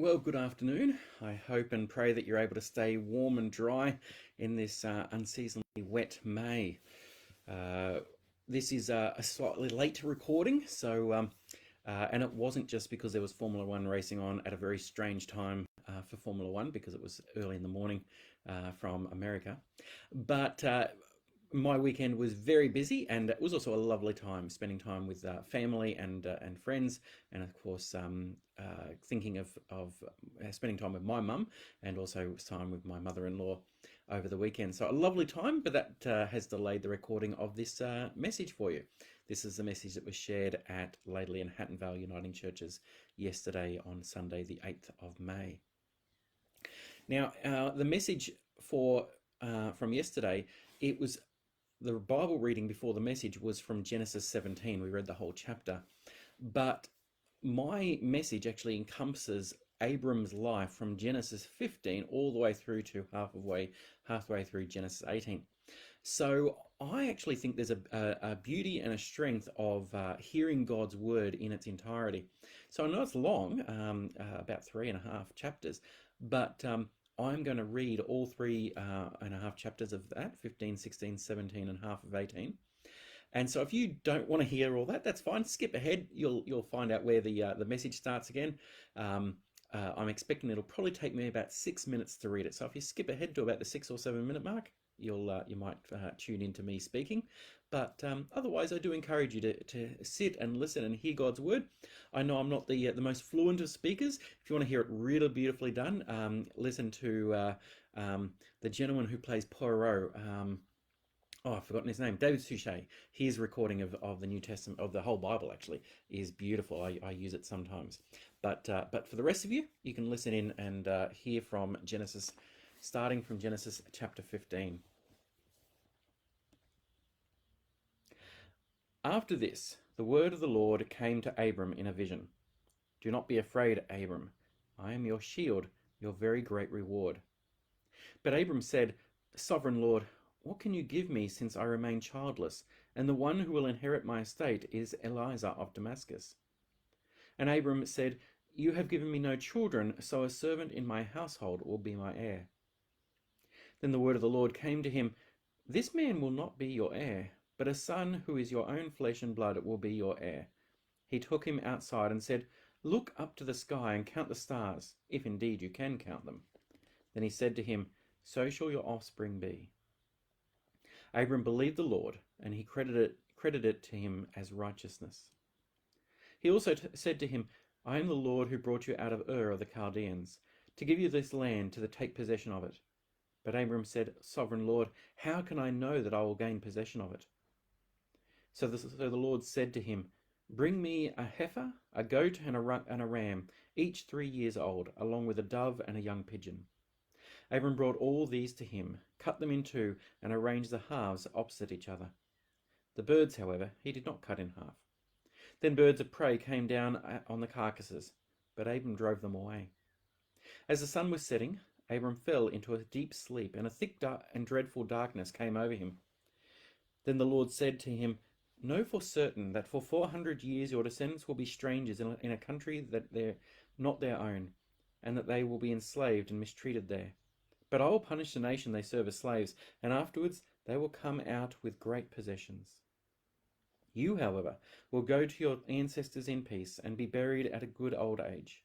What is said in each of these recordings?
Well, good afternoon. I hope and pray that you're able to stay warm and dry in this unseasonably wet May. Uh, this is a slightly late recording, and it wasn't just because there was Formula One racing on at a very strange time for Formula One, because it was early in the morning from America. But my weekend was very busy, and it was also a lovely time spending time with family and friends, and of course thinking of spending time with my mum, and also time with my mother-in-law over the weekend. So a lovely time, but that has delayed the recording of this message for you. This is the message that was shared at Laidley and Hatton Vale Uniting Churches yesterday on Sunday, the 8th of May. Now, the message from yesterday, it was the Bible reading before the message was from Genesis 17. We read the whole chapter. But my message actually encompasses Abram's life from Genesis 15 all the way through to halfway through Genesis 18. So I actually think there's a beauty and a strength of hearing God's word in its entirety. So I know it's long, about 3.5 chapters, but I'm going to read all 3.5 chapters of that, 15, 16, 17, and half of 18. And so if you don't want to hear all that, that's fine. Skip ahead. You'll find out where the message starts again. I'm expecting it'll probably take me about 6 minutes to read it. So if you skip ahead to about the 6 or 7 minute mark, you might tune into me speaking. But otherwise, I do encourage you to sit and listen and hear God's word. I know I'm not the most fluent of speakers. If you want to hear it really beautifully done, listen to the gentleman who plays Poirot. I've forgotten his name. David Suchet. His recording of the New Testament, of the whole Bible, actually, is beautiful. I use it sometimes. But for the rest of you, you can listen in and hear from Genesis, starting from Genesis chapter 15. After this, the word of the Lord came to Abram in a vision. Do not be afraid, Abram. I am your shield, your very great reward. But Abram said, Sovereign Lord, what can you give me, since I remain childless, and the one who will inherit my estate is Eliezer of Damascus? And Abram said, You have given me no children, so a servant in my household will be my heir. Then the word of the Lord came to him, This man will not be your heir, but a son who is your own flesh and blood will be your heir. He took him outside and said, Look up to the sky and count the stars, if indeed you can count them. Then he said to him, So shall your offspring be. Abram believed the Lord, and he credited it to him as righteousness. He also said to him, I am the Lord who brought you out of Ur of the Chaldeans, to give you this land to take possession of it. But Abram said, Sovereign Lord, how can I know that I will gain possession of it? So the Lord said to him, Bring me a heifer, a goat, and a ram, each 3 years old, along with a dove and a young pigeon. Abram brought all these to him, cut them in two, and arranged the halves opposite each other. The birds, however, he did not cut in half. Then birds of prey came down on the carcasses, but Abram drove them away. As the sun was setting, Abram fell into a deep sleep, and a thick and dreadful darkness came over him. Then the Lord said to him, Know for certain that for 400 years your descendants will be strangers in a country that they're not their own, and that they will be enslaved and mistreated there. But I will punish the nation they serve as slaves, and afterwards they will come out with great possessions. You, however, will go to your ancestors in peace and be buried at a good old age.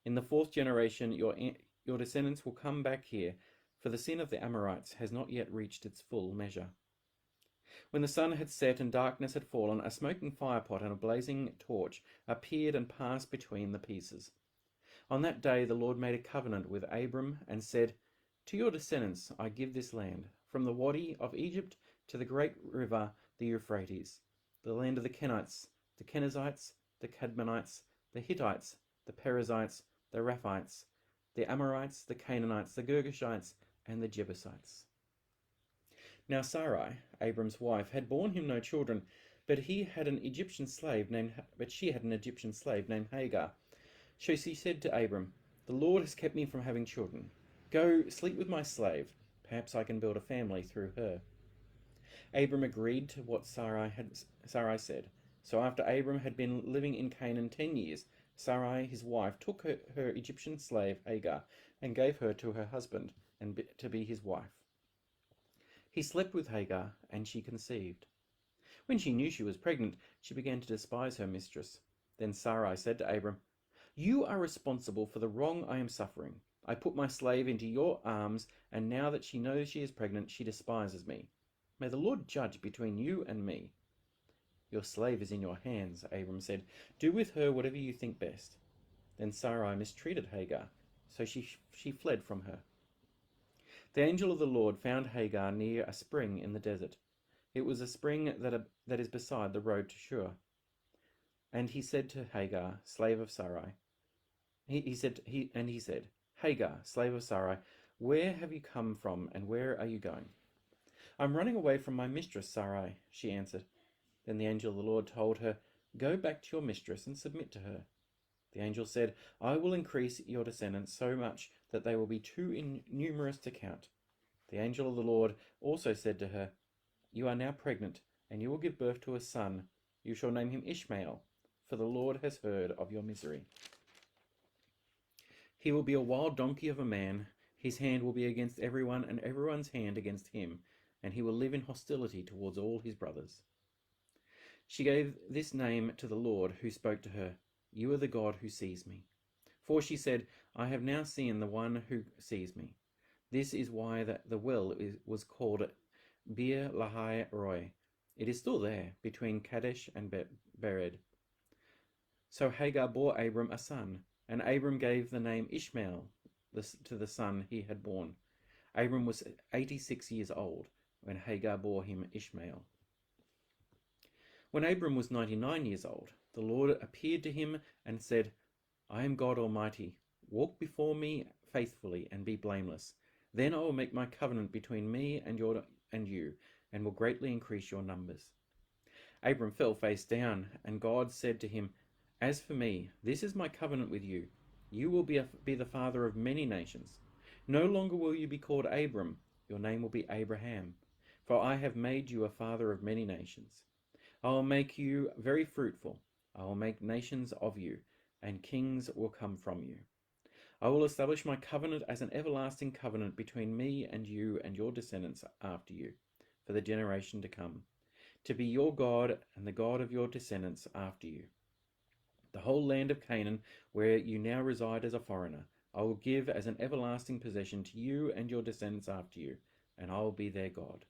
In the 4th generation your descendants will come back here, for the sin of the Amorites has not yet reached its full measure. When the sun had set and darkness had fallen, a smoking firepot and a blazing torch appeared and passed between the pieces. On that day the Lord made a covenant with Abram and said, To your descendants I give this land, from the Wadi of Egypt to the great river, the Euphrates, the land of the Kenites, the Kenizzites, the Cadmonites, the Hittites, the Perizzites, the Rephites, the Amorites, the Canaanites, the Girgashites, and the Jebusites. Now Sarai, Abram's wife, had borne him no children, but she had an Egyptian slave named Hagar. So she said to Abram, The Lord has kept me from having children. Go sleep with my slave. Perhaps I can build a family through her. Abram agreed to what Sarai said. So after Abram had been living in Canaan 10 years, Sarai, his wife, took her Egyptian slave Hagar and gave her to her husband to be his wife. He slept with Hagar, and she conceived. When she knew she was pregnant, she began to despise her mistress. Then Sarai said to Abram, "You are responsible for the wrong I am suffering. I put my slave into your arms, and now that she knows she is pregnant, she despises me. May the Lord judge between you and me." "Your slave is in your hands," Abram said. "Do with her whatever you think best." Then Sarai mistreated Hagar, so she fled from her. The angel of the Lord found Hagar near a spring in the desert. It was a spring that is beside the road to Shur. And he said to Hagar, slave of Sarai, he said, "Hagar, slave of Sarai, where have you come from and where are you going?" "I'm running away from my mistress, Sarai," she answered. Then the angel of the Lord told her, "Go back to your mistress and submit to her." The angel said, "I will increase your descendants so much that they will be too numerous to count." The angel of the Lord also said to her, "You are now pregnant, and you will give birth to a son. You shall name him Ishmael, for the Lord has heard of your misery. He will be a wild donkey of a man. His hand will be against everyone, and everyone's hand against him, and he will live in hostility towards all his brothers." She gave this name to the Lord, who spoke to her, "You are the God who sees me." For she said, "I have now seen the one who sees me." This is why the well was called Bir Lahai Roi. It is still there, between Kadesh and Bered. So Hagar bore Abram a son, and Abram gave the name Ishmael to the son he had born. Abram was 86 years old when Hagar bore him Ishmael. When Abram was 99 years old, the Lord appeared to him and said, "I am God Almighty. Walk before me faithfully and be blameless. Then I will make my covenant between me and you, and will greatly increase your numbers." Abram fell face down, and God said to him, "As for me, this is my covenant with you. You will be the father of many nations. No longer will you be called Abram. Your name will be Abraham, for I have made you a father of many nations. I will make you very fruitful. I will make nations of you, and kings will come from you. I will establish my covenant as an everlasting covenant between me and you and your descendants after you, for the generation to come, to be your God and the God of your descendants after you. The whole land of Canaan, where you now reside as a foreigner, I will give as an everlasting possession to you and your descendants after you, and I will be their God."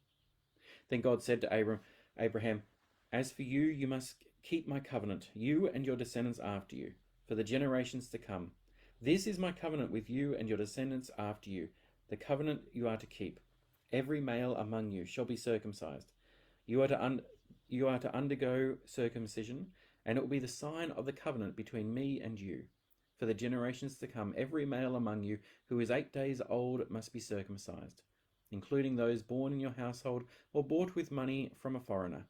Then God said to Abraham, "As for you, you must keep my covenant, you and your descendants after you, for the generations to come. This is my covenant with you and your descendants after you, the covenant you are to keep. Every male among you shall be circumcised. You are to undergo circumcision, and it will be the sign of the covenant between me and you. For the generations to come, every male among you who is 8 days old must be circumcised, including those born in your household or bought with money from a foreigner.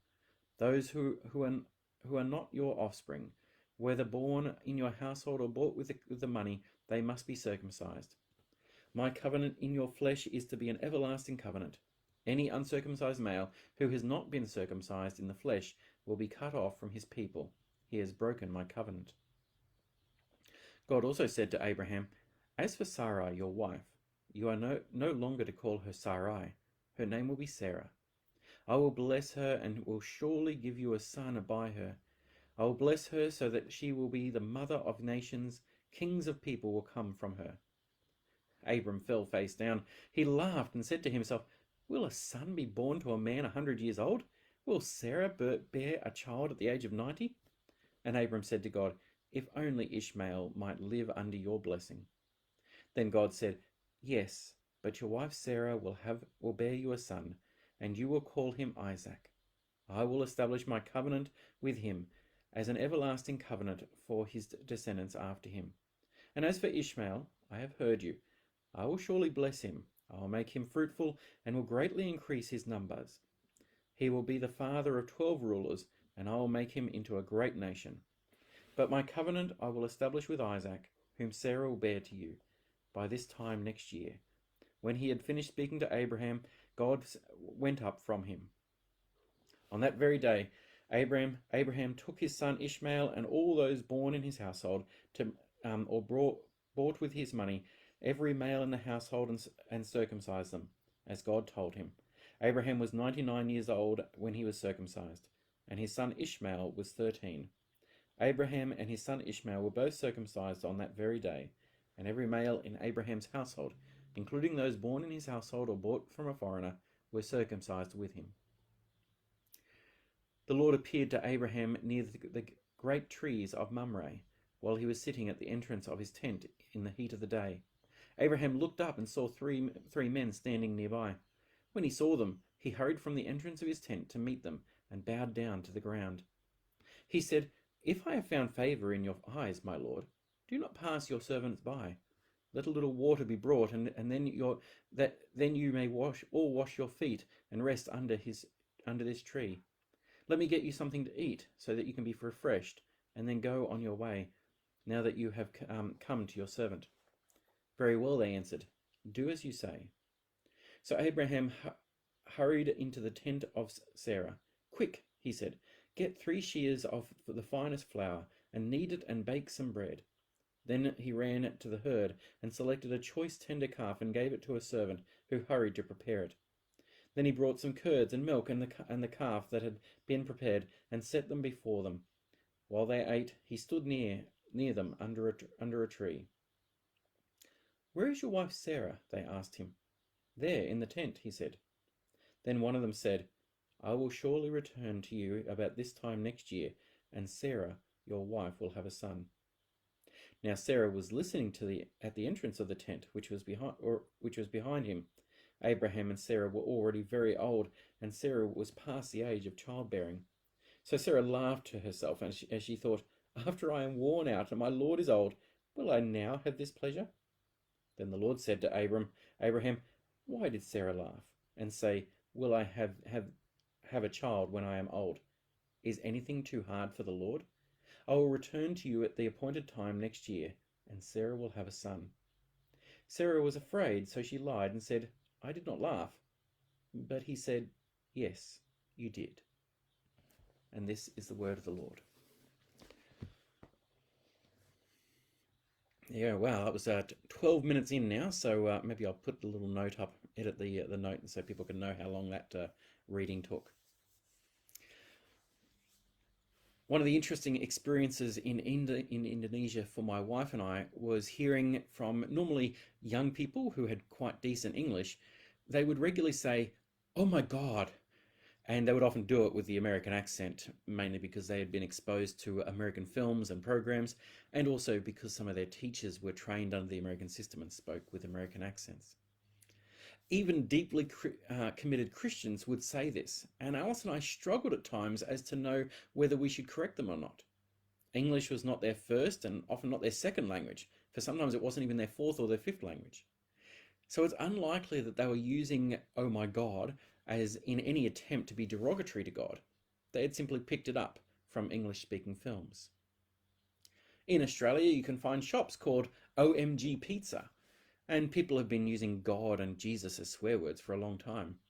Those who are not your offspring, whether born in your household or bought with the money, they must be circumcised. My covenant in your flesh is to be an everlasting covenant. Any uncircumcised male who has not been circumcised in the flesh will be cut off from his people. He has broken my covenant." God also said to Abraham, "As for Sarai, your wife, you are no longer to call her Sarai. Her name will be Sarah. I will bless her and will surely give you a son by her. I will bless her so that she will be the mother of nations. Kings of people will come from her." Abram fell face down. He laughed and said to himself, "Will a son be born to a man 100 years old? Will Sarah bear a child at the age of 90? And Abram said to God, "If only Ishmael might live under your blessing." Then God said, "Yes, but your wife Sarah will bear you a son, and you will call him Isaac. I will establish my covenant with him as an everlasting covenant for his descendants after him. And as for Ishmael, I have heard you. I will surely bless him. I will make him fruitful and will greatly increase his numbers. He will be the father of 12 rulers, and I will make him into a great nation. But my covenant I will establish with Isaac, whom Sarah will bear to you, by this time next year." When he had finished speaking to Abraham, God went up from him. On that very day, Abraham took his son Ishmael and all those born in his household to, or bought with his money every male in the household and circumcised them, as God told him. Abraham was 99 years old when he was circumcised, and his son Ishmael was 13. Abraham and his son Ishmael were both circumcised on that very day, and every male in Abraham's household, including those born in his household or bought from a foreigner, were circumcised with him. The Lord appeared to Abraham near the great trees of Mamre, while he was sitting at the entrance of his tent in the heat of the day. Abraham looked up and saw three men standing nearby. When he saw them, he hurried from the entrance of his tent to meet them and bowed down to the ground. He said, "If I have found favor in your eyes, my lord, do not pass your servants by. Let a little water be brought, and then you may wash your feet and rest under this tree. Let me get you something to eat, so that you can be refreshed, and then go on your way, now that you have come to your servant." "Very well," they answered. "Do as you say." So Abraham hurried into the tent of Sarah. "Quick," he said, "get 3 shears of the finest flour, and knead it and bake some bread." Then he ran to the herd and selected a choice tender calf and gave it to a servant who hurried to prepare it. Then he brought some curds and milk and the calf that had been prepared and set them before them. While they ate, he stood near them under a tree. "Where is your wife Sarah?" they asked him. "There, in the tent," he said. Then one of them said, "I will surely return to you about this time next year, and Sarah, your wife, will have a son." Now Sarah was listening at the entrance of the tent, which was behind him. Abraham and Sarah were already very old, and Sarah was past the age of childbearing. So Sarah laughed to herself as she thought, "After I am worn out and my Lord is old, will I now have this pleasure?" Then the Lord said to Abraham, "Why did Sarah laugh and say, 'Will I have a child when I am old?' Is anything too hard for the Lord? I will return to you at the appointed time next year, and Sarah will have a son." Sarah was afraid, so she lied and said, "I did not laugh." But he said, "Yes, you did." And this is the word of the Lord. Yeah, wow, that was 12 minutes in now, so maybe I'll put the little note up, edit the note, so people can know how long that reading took. One of the interesting experiences in Indonesia for my wife and I was hearing from normally young people who had quite decent English. They would regularly say, "Oh my God," and they would often do it with the American accent, mainly because they had been exposed to American films and programs, and also because some of their teachers were trained under the American system and spoke with American accents. Even deeply committed Christians would say this, and Alice and I struggled at times as to know whether we should correct them or not. English was not their first and often not their second language, for sometimes it wasn't even their fourth or their fifth language. So it's unlikely that they were using "oh my God" as in any attempt to be derogatory to God. They had simply picked it up from English-speaking films. In Australia, you can find shops called OMG Pizza, and people have been using God and Jesus as swear words for a long time.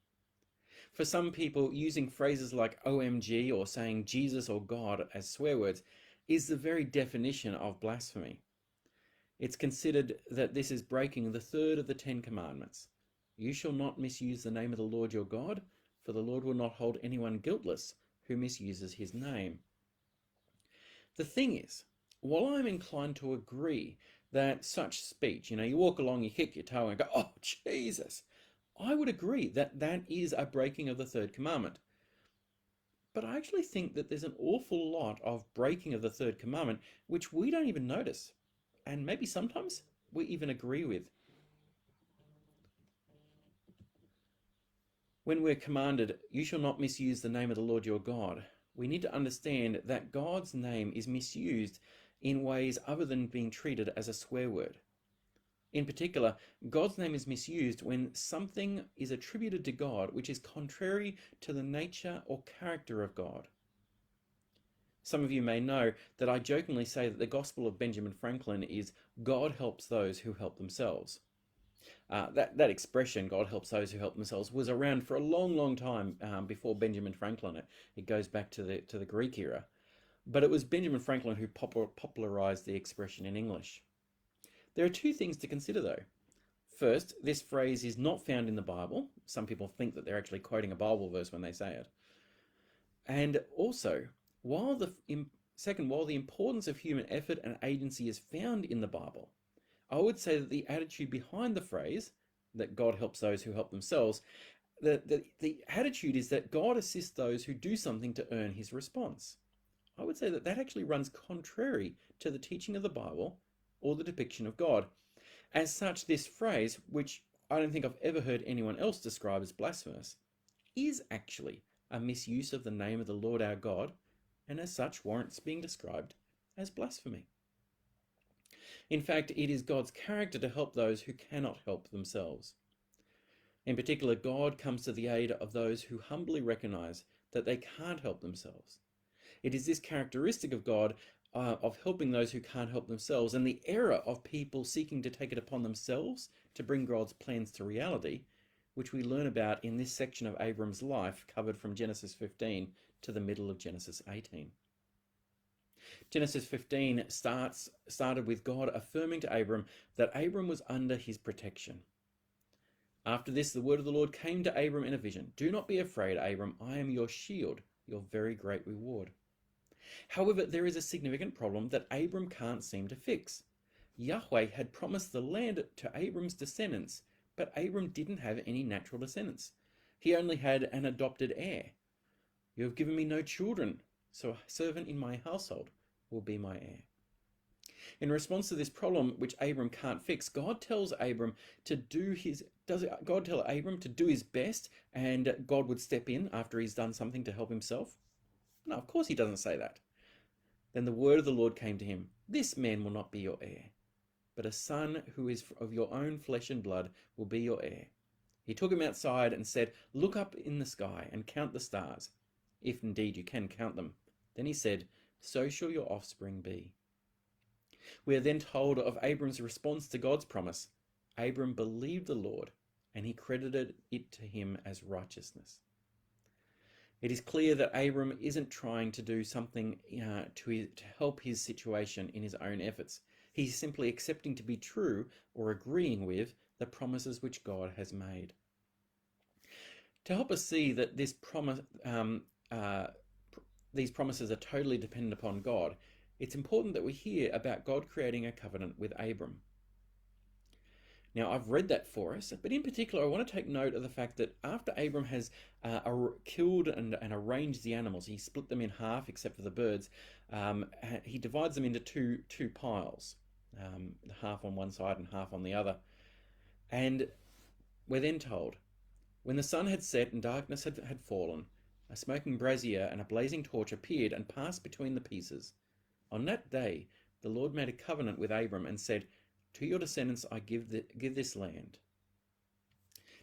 For some people, using phrases like OMG or saying Jesus or God as swear words is the very definition of blasphemy. It's considered that this is breaking the third of the 10 Commandments. "You shall not misuse the name of the Lord your God, for the Lord will not hold anyone guiltless who misuses his name." The thing is, while I'm inclined to agree that such speech, you walk along, you kick your toe and go, "Oh, Jesus," I would agree that that is a breaking of the third commandment. But I actually think that there's an awful lot of breaking of the third commandment which we don't even notice, and maybe sometimes we even agree with. When we're commanded, "You shall not misuse the name of the Lord your God," we need to understand that God's name is misused in ways other than being treated as a swear word. In particular, God's name is misused when something is attributed to God which is contrary to the nature or character of God. Some of you may know that I jokingly say that the gospel of Benjamin Franklin is "God helps those who help themselves." That expression, God helps those who help themselves, was around for a long, long time before Benjamin Franklin. It goes back to the Greek era. But it was Benjamin Franklin who popularized the expression in English. There are two things to consider, though. First, this phrase is not found in the Bible. Some people think that they're actually quoting a Bible verse when they say it. And also, while the importance of human effort and agency is found in the Bible, I would say that the attitude behind the phrase, that God helps those who help themselves, the attitude is that God assists those who do something to earn his response. I would say that that actually runs contrary to the teaching of the Bible or the depiction of God. As such, this phrase, which I don't think I've ever heard anyone else describe as blasphemous, is actually a misuse of the name of the Lord our God, and as such warrants being described as blasphemy. In fact, it is God's character to help those who cannot help themselves. In particular, God comes to the aid of those who humbly recognize that they can't help themselves. It is this characteristic of God of helping those who can't help themselves, and the error of people seeking to take it upon themselves to bring God's plans to reality, which we learn about in this section of Abram's life covered from Genesis 15 to the middle of Genesis 18. Genesis 15 started with God affirming to Abram that Abram was under his protection. After this, the word of the Lord came to Abram in a vision. Do not be afraid, Abram. I am your shield, your very great reward. However, there is a significant problem that Abram can't seem to fix. Yahweh had promised the land to Abram's descendants, but Abram didn't have any natural descendants. He only had an adopted heir. You have given me no children, so a servant in my household will be my heir. In response to this problem, which Abram can't fix, God tells Abram to does God tell Abram to do his best and God would step in after he's done something to help himself? No, of course he doesn't say that. Then the word of the Lord came to him. This man will not be your heir, but a son who is of your own flesh and blood will be your heir. He took him outside and said, look up in the sky and count the stars, if indeed you can count them. Then he said, so shall your offspring be. We are then told of Abram's response to God's promise. Abram believed the Lord, and he credited it to him as righteousness. It is clear that Abram isn't trying to do something to help his situation in his own efforts. He's simply accepting to be true or agreeing with the promises which God has made. To help us see that these promises are totally dependent upon God, it's important that we hear about God creating a covenant with Abram. Now, I've read that for us, but in particular, I want to take note of the fact that after Abram has killed and arranged the animals, he split them in half except for the birds, he divides them into two piles, half on one side and half on the other. And we're then told, when the sun had set and darkness had fallen, a smoking brazier and a blazing torch appeared and passed between the pieces. On that day, the Lord made a covenant with Abram and said, to your descendants I give this land.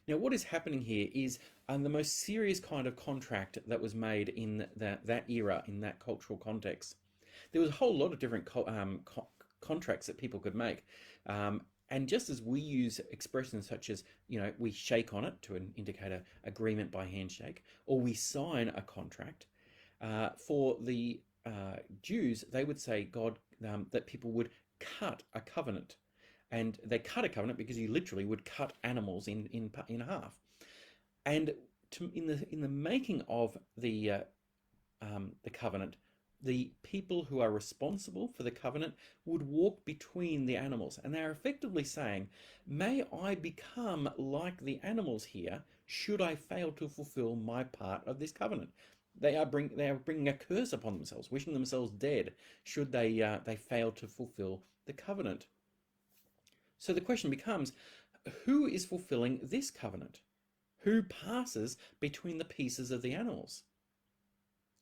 Now, what is happening here is the most serious kind of contract that was made in that era, in that cultural context. There was a whole lot of different contracts that people could make. And just as we use expressions such as, we shake on it to indicate an agreement by handshake, or we sign a contract, for the Jews, they would say that people would cut a covenant. And they cut a covenant because you literally would cut animals in half. And in the making of the covenant, the people who are responsible for the covenant would walk between the animals, and they are effectively saying, may I become like the animals here should I fail to fulfill my part of this covenant. They are bringing a curse upon themselves, wishing themselves dead should they fail to fulfill the covenant. So the question becomes, who is fulfilling this covenant? Who passes between the pieces of the animals?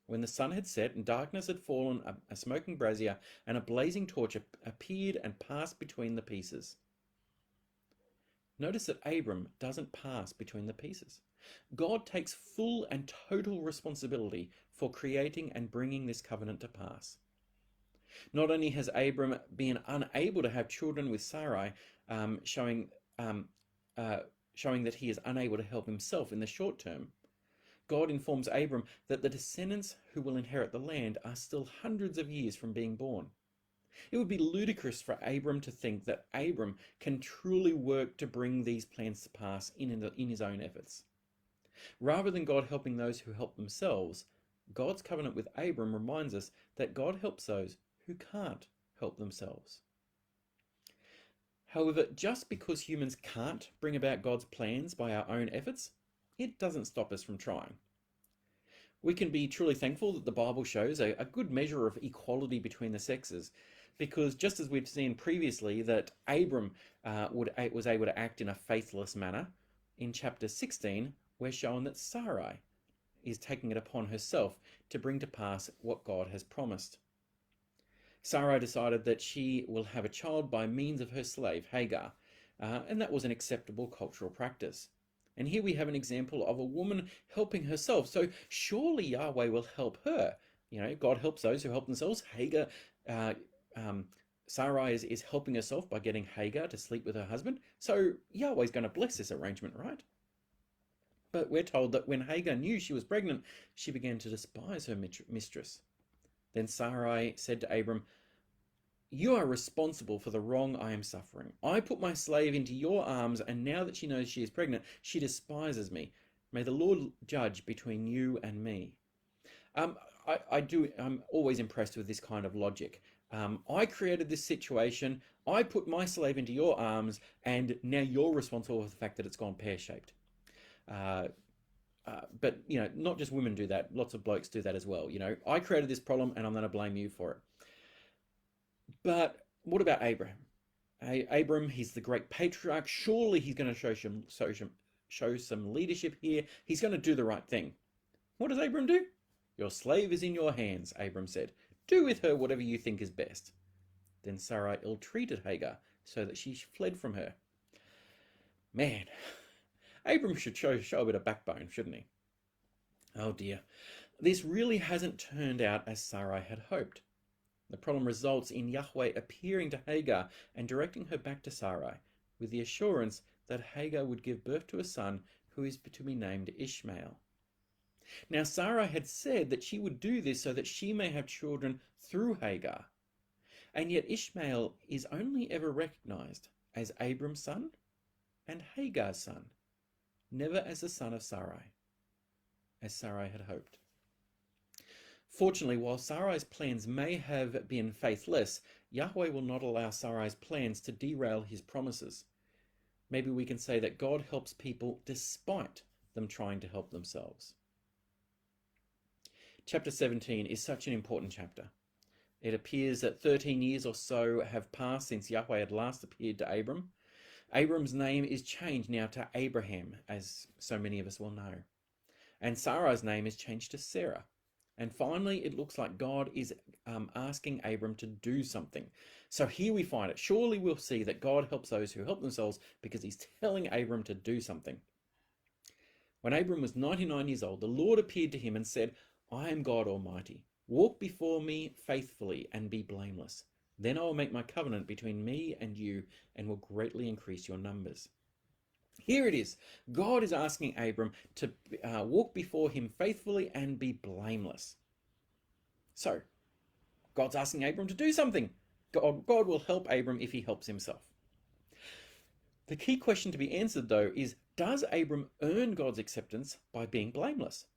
When the sun had set and darkness had fallen, a smoking brazier and a blazing torch appeared and passed between the pieces. Notice that Abram doesn't pass between the pieces. God takes full and total responsibility for creating and bringing this covenant to pass. Not only has Abram been unable to have children with Sarai, showing uh, showing that he is unable to help himself in the short term, God informs Abram that the descendants who will inherit the land are still hundreds of years from being born. It would be ludicrous for Abram to think that Abram can truly work to bring these plans to pass in his own efforts. Rather than God helping those who help themselves, God's covenant with Abram reminds us that God helps those who can't help themselves. However, just because humans can't bring about God's plans by our own efforts, it doesn't stop us from trying. We can be truly thankful that the Bible shows a good measure of equality between the sexes, because just as we've seen previously that Abram was able to act in a faithless manner, in chapter 16 we're shown that Sarai is taking it upon herself to bring to pass what God has promised. Sarai decided that she will have a child by means of her slave Hagar, and that was an acceptable cultural practice. And here we have an example of a woman helping herself. So surely Yahweh will help her. You know, God helps those who help themselves. Hagar, Sarai is helping herself by getting Hagar to sleep with her husband. So Yahweh's going to bless this arrangement, right? But we're told that when Hagar knew she was pregnant, she began to despise her mistress. Then Sarai said to Abram, "You are responsible for the wrong I am suffering. I put my slave into your arms, and now that she knows she is pregnant, she despises me. May the Lord judge between you and me." I'm always impressed with this kind of logic. I created this situation, I put my slave into your arms, and now you're responsible for the fact that it's gone pear-shaped. But, you know, not just women do that. Lots of blokes do that as well. You know, I created this problem, and I'm going to blame you for it. But what about Abraham? Abram, he's the great patriarch. Surely he's going to show some leadership here. He's going to do the right thing. What does Abram do? "Your slave is in your hands," Abram said. "Do with her whatever you think is best." Then Sarai ill-treated Hagar so that she fled from her. Man, Abram should show a bit of backbone, shouldn't he? Oh dear. This really hasn't turned out as Sarai had hoped. The problem results in Yahweh appearing to Hagar and directing her back to Sarai, with the assurance that Hagar would give birth to a son who is to be named Ishmael. Now Sarai had said that she would do this so that she may have children through Hagar, and yet Ishmael is only ever recognized as Abram's son and Hagar's son, never as the son of Sarai, as Sarai had hoped. Fortunately, while Sarai's plans may have been faithless, Yahweh will not allow Sarai's plans to derail his promises. Maybe we can say that God helps people despite them trying to help themselves. Chapter 17 is such an important chapter. It appears that 13 years or so have passed since Yahweh had last appeared to Abram. Abram's name is changed now to Abraham, as so many of us will know. And Sarai's name is changed to Sarah. And finally, it looks like God is asking Abram to do something. So here we find it. Surely we'll see that God helps those who help themselves because he's telling Abram to do something. When Abram was 99 years old, the Lord appeared to him and said, "I am God Almighty. Walk before me faithfully and be blameless. Then I will make my covenant between me and you and will greatly increase your numbers." Here it is. God is asking Abram to walk before him faithfully and be blameless. So, God's asking Abram to do something. God will help Abram if he helps himself. The key question to be answered, though, is does Abram earn God's acceptance by being blameless?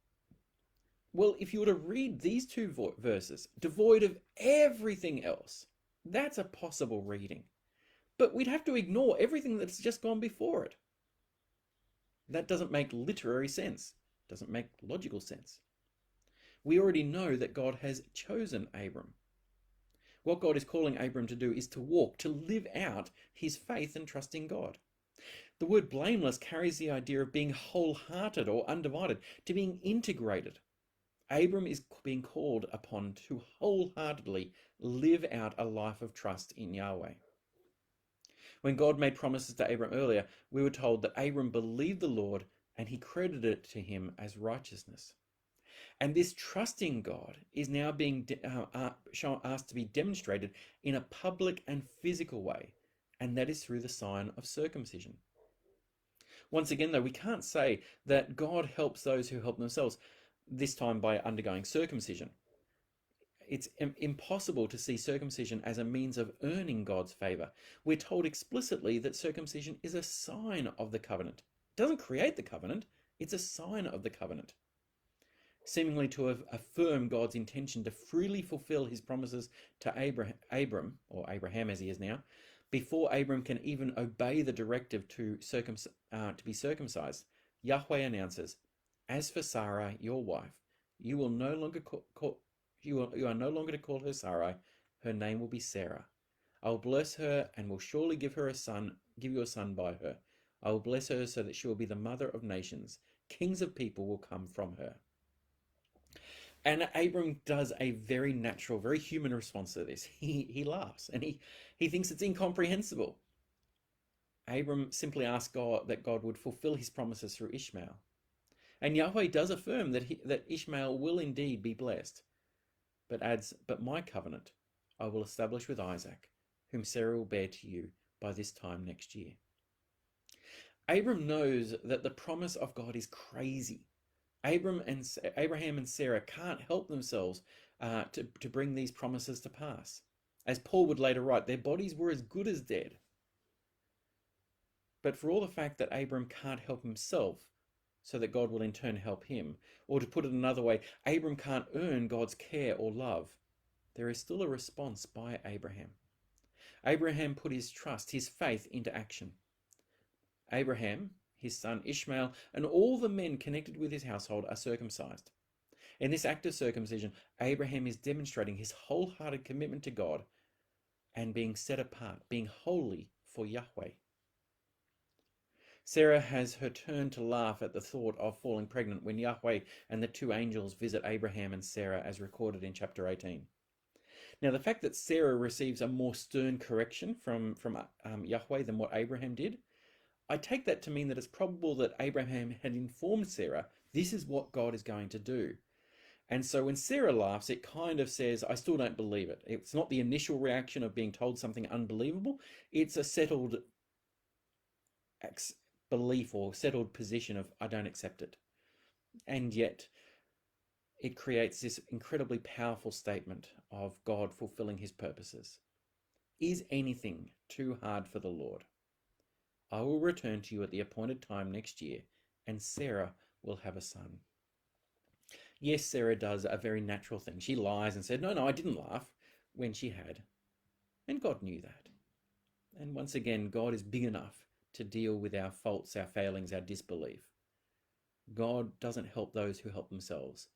Well, if you were to read these two verses, devoid of everything else, that's a possible reading. But we'd have to ignore everything that's just gone before it. That doesn't make literary sense, doesn't make logical sense. We already know that God has chosen Abram. What God is calling Abram to do is to walk, to live out his faith and trust in God. The word blameless carries the idea of being wholehearted or undivided, to being integrated. Abram is being called upon to wholeheartedly live out a life of trust in Yahweh. When God made promises to Abram earlier, we were told that Abram believed the Lord and he credited it to him as righteousness. And this trust in God is now being asked to be demonstrated in a public and physical way, and that is through the sign of circumcision. Once again, though, we can't say that God helps those who help themselves, this time by undergoing circumcision. It's impossible to see circumcision as a means of earning God's favor. We're told explicitly that circumcision is a sign of the covenant. It doesn't create the covenant, it's a sign of the covenant, seemingly to affirm God's intention to freely fulfill his promises to Abram, or Abraham as he is now, before Abram can even obey the directive to be circumcised. Yahweh announces, "As for Sarai, your wife, you will no longer you are no longer to call her Sarai. Her name will be Sarah. I will bless her and will surely give you a son by her. I will bless her so that she will be the mother of nations. Kings of people will come from her." And Abram does a very natural, very human response to this. He laughs and he thinks it's incomprehensible. Abram simply asks God that God would fulfill his promises through Ishmael. And Yahweh does affirm that Ishmael will indeed be blessed, but adds, "But my covenant I will establish with Isaac, whom Sarah will bear to you by this time next year." Abram knows that the promise of God is crazy. Abraham and Sarah can't help themselves to bring these promises to pass. As Paul would later write, their bodies were as good as dead. But for all the fact that Abram can't help himself, so that God will in turn help him, or to put it another way, Abram can't earn God's care or love, there is still a response by Abraham. Abraham put his trust, his faith into action. Abraham, his son Ishmael, and all the men connected with his household are circumcised. In this act of circumcision, Abraham is demonstrating his wholehearted commitment to God and being set apart, being holy for Yahweh. Sarah has her turn to laugh at the thought of falling pregnant when Yahweh and the two angels visit Abraham and Sarah, as recorded in chapter 18. Now, the fact that Sarah receives a more stern correction from Yahweh than what Abraham did, I take that to mean that it's probable that Abraham had informed Sarah, this is what God is going to do. And so when Sarah laughs, it kind of says, I still don't believe it. It's not the initial reaction of being told something unbelievable. It's a settled belief or settled position of, I don't accept it. And yet it creates this incredibly powerful statement of God fulfilling his purposes. Is anything too hard for the Lord? I will return to you at the appointed time next year, and Sarah will have a son. Yes, Sarah does a very natural thing. She lies and said, no, I didn't laugh, when she had. And God knew that. And once again, God is big enough to deal with our faults, our failings, our disbelief. God doesn't help those who help themselves.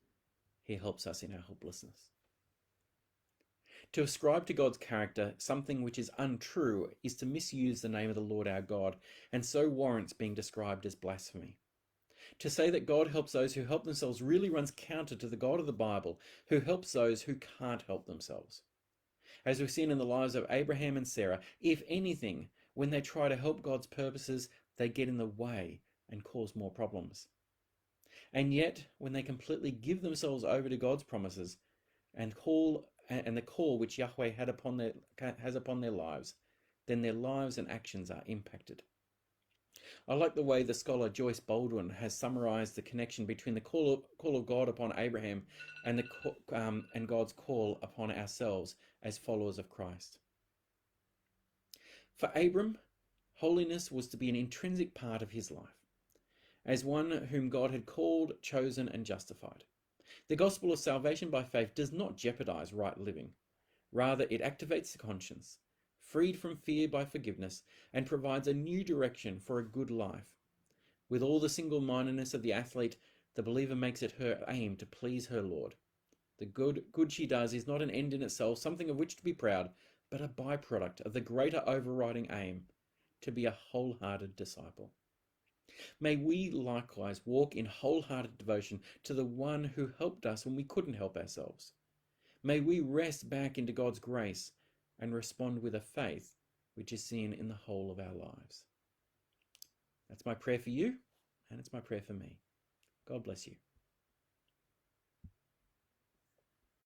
He helps us in our helplessness. To ascribe to God's character something which is untrue is to misuse the name of the Lord our God, and so warrants being described as blasphemy. To say that God helps those who help themselves really runs counter to the God of the Bible, who helps those who can't help themselves. As we've seen in the lives of Abraham and Sarah, if anything, when they try to help God's purposes, they get in the way and cause more problems. And yet, when they completely give themselves over to God's promises and the call which Yahweh has upon their lives, then their lives and actions are impacted. I like the way the scholar Joyce Baldwin has summarized the connection between the call of God upon Abraham and God's call upon ourselves as followers of Christ. For Abram, holiness was to be an intrinsic part of his life, as one whom God had called, chosen, and justified. The gospel of salvation by faith does not jeopardize right living. Rather, it activates the conscience, freed from fear by forgiveness, and provides a new direction for a good life. With all the single-mindedness of the athlete, the believer makes it her aim to please her Lord. The good she does is not an end in itself, something of which to be proud, but a byproduct of the greater overriding aim, to be a wholehearted disciple. May we likewise walk in wholehearted devotion to the one who helped us when we couldn't help ourselves. May we rest back into God's grace and respond with a faith which is seen in the whole of our lives. That's my prayer for you, and it's my prayer for me. God bless you.